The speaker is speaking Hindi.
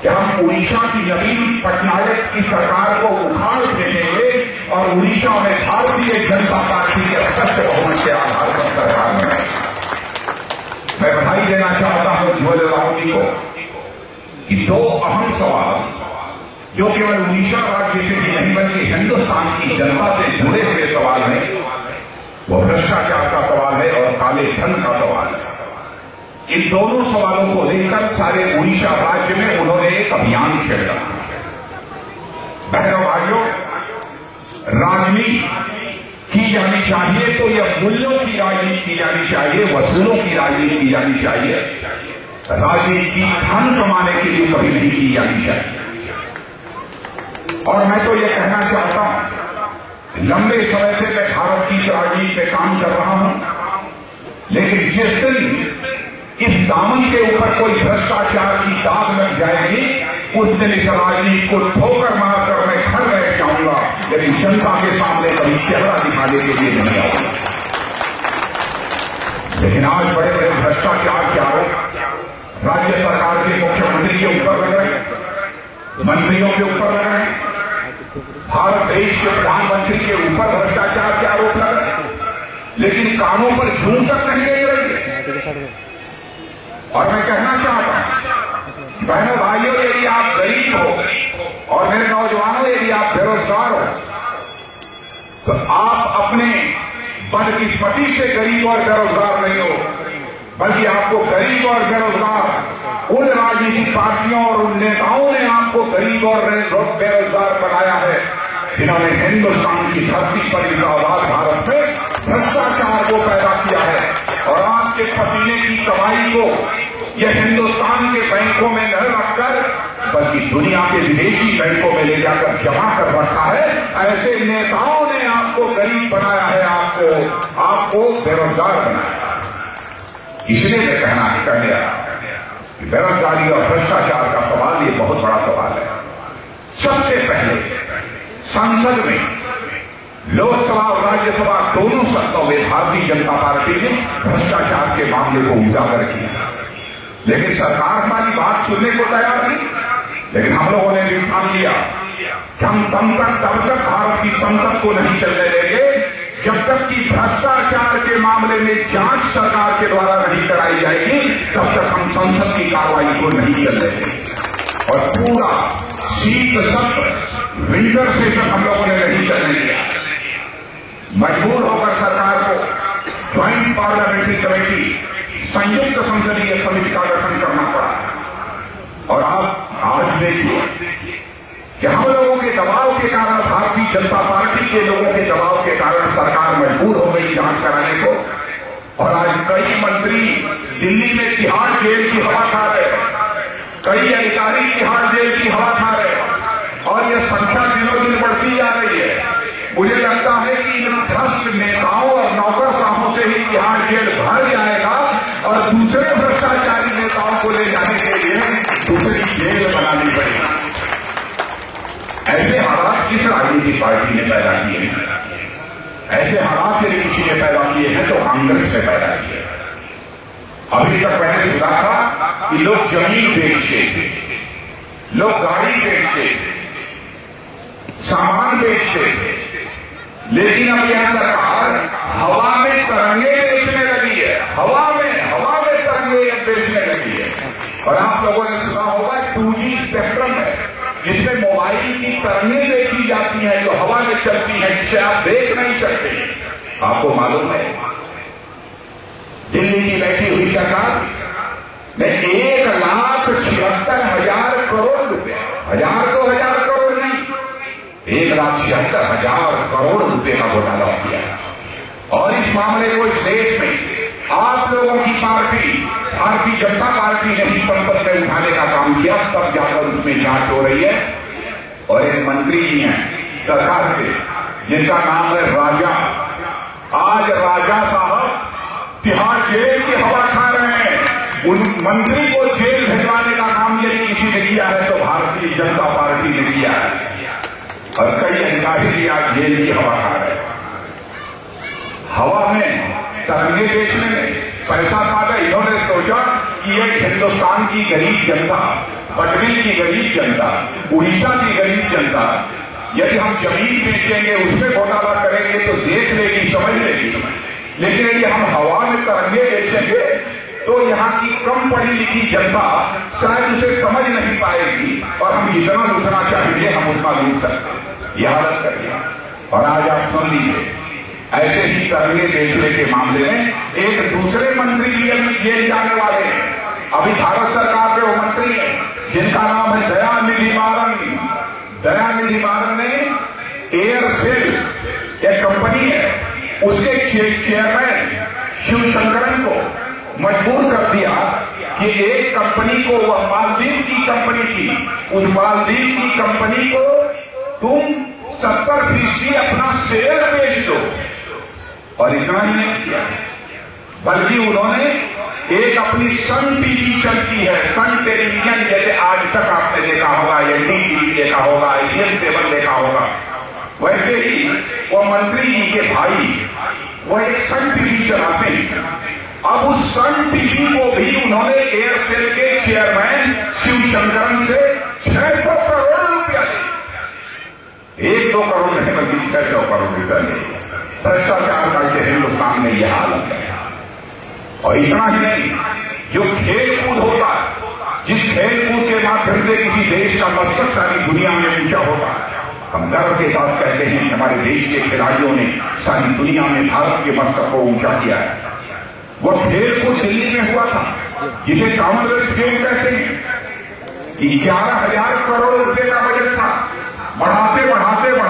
कि हम उड़ीसा की नवीन पटनायक की सरकार को उखाड़ देंगे और उड़ीसा में भारतीय जनता पार्टी के सत्य बहुमत के आधार पर सरकार बनाए। मैं बधाई देना चाहता हूं ज्वल राव जी को कि दो अहम सवाल जो केवल उड़ीसा राज्य से ही नहीं बल्कि हिंदुस्तान की जनता से जुड़े हुए सवाल हैं, वो भ्रष्टाचार का सवाल है और काले धन का सवाल है। इन दोनों सवालों को लेकर सारे उड़ीसा राज्य में उन्होंने एक अभियान छेड़ा। बहनों भाइयों, राजनीति की जानी चाहिए तो यह मूल्यों की राजनीति की जानी चाहिए, वसूलों की राजनीति की जानी चाहिए। राजनीति धन कमाने के लिए कभी नहीं की जानी चाहिए। और मैं तो यह कहना चाहता हूं, लंबे समय से मैं भारत की राजनीति में काम कर रहा हूं, लेकिन जिस दिन इस दामन के ऊपर कोई भ्रष्टाचार की दाग लग जाएगी, उस दिन इस राजनीति को ठोकर मारकर मैं घर बैठ जाऊंगा, लेकिन जनता के सामने कभी चेहरा दिखाने के लिए नहीं आऊंगा। लेकिन आज बड़े बड़े भ्रष्टाचार के आरोप राज्य सरकार के मुख्यमंत्री के ऊपर लग रहे, मंत्रियों के ऊपर लग रहे, भारत देश के प्रधानमंत्री के ऊपर भ्रष्टाचार के आरोप लग रहे, लेकिन कानों पर जूं तक नहीं दे रही। और मैं कहना चाहता हूं, बहनों भाइयों, यदि आप गरीब हो और मेरे नौजवानों यदि आप बेरोजगार हो, तो आप अपने बदकिस्मती से गरीब और बेरोजगार नहीं हो, बल्कि आपको गरीब और बेरोजगार उन राजनीतिक पार्टियों और उन नेताओं ने आपको गरीब और बेरोजगार बनाया है जिन्होंने हिंदुस्तान की धरती पर इस आजाद भारत में भ्रष्टाचार को पैदा किया है। और आपके पसीने की कमाई को यह हिंदुस्तान के बैंकों में न रखकर बल्कि दुनिया के विदेशी बैंकों में ले जाकर जमा कर रखा है। ऐसे नेताओं ने आपको गरीब बनाया है, आपको बेरोजगार बनाया। इसलिए मैं कहने आया कि बेरोजगारी और भ्रष्टाचार का सवाल ये बहुत बड़ा सवाल है। सबसे पहले संसद में, लोकसभा और राज्यसभा दोनों सदनों में भारतीय जनता पार्टी ने भ्रष्टाचार के मामले को उजागर किया, लेकिन सरकार हमारी बात सुनने को तैयार नहीं। लेकिन हम लोगों ने भी ठान लिया कि हम तब तक भारत की संसद को नहीं चलने देंगे जब तक कि भ्रष्टाचार के मामले में जांच सरकार के द्वारा नहीं कराई जाएगी, तब तक हम संसद की कार्रवाई को नहीं चलने देंगे। और पूरा शीत सत्र, विंटर सेशन हम लोगों ने नहीं चलने दिया। मजबूर होकर सरकार को ज्वाइंट पार्लियामेंट्री कमेटी, संयुक्त संसदीय समिति का गठन करना पड़ा। और आप आज देखिए कि हम लोगों के दबाव के कारण, भारतीय जनता पार्टी के लोगों के दबाव के कारण सरकार मजबूर हो गई जांच कराने को। और आज कई मंत्री दिल्ली में तिहाड़ जेल की हवा खा रहे, कई अधिकारी तिहाड़ जेल की हवा खा रहे, और यह संख्या दिनों दिन बढ़ती जा रही है। मुझे लगता है कि इन भ्रष्ट नेताओं और नौकरशाहों से ही तिहाड़ जेल भर जाएगा और दूसरे भ्रष्टाचारी नेताओं को ले जाने के लिए दूसरी जेल बनानी पड़ेगी। ऐसे हालात किस राजनीतिक पार्टी ने पैदा किए हैं? ऐसे हालात यदि किसी ने पैदा किए हैं तो कांग्रेस ने पैदा किए। अभी तक मैंने सुना था कि लोग जमीन बेचते थे, लोग गाड़ी बेचते थे, सामान बेचते थे, लेकिन अब यह सरकार हवा में तरंगे बेचने लगी है। हवा में तरंगे बेचने लगी है। और आप लोगों ने सुना होगा 2G स्पेक्ट्रम है, जिसमें मोबाइल की तरंगें बेची जाती हैं जो हवा में चलती हैं, जिसे आप देख नहीं सकते। आपको मालूम है दिल्ली की बैठी हुई सरकार ने 1,76,000 करोड़ रुपए, 1,000 करोड़ नहीं, 1,76,000 करोड़ रुपए का घोटाला किया। और इस मामले को इस देश में आप लोगों की पार्टी, भारतीय जनता पार्टी ने ही संसद में उठाने का काम किया, तब जाकर उसमें जांच हो रही है। और एक मंत्री जी हैं सरकार के, जिनका नाम है राजा। आज राजा साहब तिहाड़ जेल की हवा खा रहे हैं। उन मंत्री को जेल भिजवाने का काम यदि किसी ने किया है तो भारतीय जनता पार्टी ने किया है। और कई अधिकारी भी आज जेल की हवा खा रहे हैं। हवा में तरंगे बेचने में पैसा था तो इन्होंने सोचा कि ये हिंदुस्तान की गरीब जनता, पटनी की गरीब जनता, उड़ीसा की गरीब जनता, यदि हम जमीन बेचेंगे उसमें घोटाला करेंगे तो देख लेगी, समझ लेगी। लेकिन यदि हम हवा में तरंगे बेचेंगे तो यहाँ की कम पढ़ी लिखी जनता शायद उसे समझ नहीं पाएगी और हम जितना लूटना चाहेंगे हम उतना लूट सकते। यह हालत करिए। और आज आप सुन लीजिए, ऐसे ही तरंगे बेचने के मामले में एक दूसरे मंत्री भी अभी जेल जाने वाले हैं। अभी भारत सरकार के वो मंत्री हैं जिनका नाम है दयानिधि मारन। दयानिधि मारन ने एयरसेल एक कंपनी है, उसके चेयरमैन शिवशंकरन को मजबूर कर दिया कि एक कंपनी को, वह मालदीव की कंपनी थी, उस मालदीव की कंपनी को तुम 70% अपना शेयर बेच दो। और इतना ही नहीं किया, बल्कि उन्होंने एक अपनी सन टीवी चलती है, सन टेलीविजन, जैसे आज तक आपने देखा होगा, या टीवी देखा होगा, इंडियन 7 देखा होगा, वैसे ही वो मंत्री जी के भाई वो एक सन टीवी चलाते हैं। अब उस सन टीवी को भी उन्होंने एयरसेल के चेयरमैन शिवशंकरन से 600 करोड़ रुपया ले, 1-2 करोड़ नहीं बल्कि 600 करोड़ रुपया ले। भ्रष्टाचार का इसे हिंदुस्तान में यह हालत है। और इतना ही नहीं, जो खेल कूद होता है, जिस खेल कूद के माध्यम से किसी देश का मस्तक सारी दुनिया में ऊंचा होता है, हम गर्व के साथ कहते हैं हमारे देश के खिलाड़ियों ने सारी दुनिया में भारत के मस्तक को ऊंचा किया है। वह खेल कूद दिल्ली में हुआ था जिसे कॉमनवेल्थ गेम कहते हैं। 11,000 करोड़ रुपए का बजट था, बढ़ाते बढ़ाते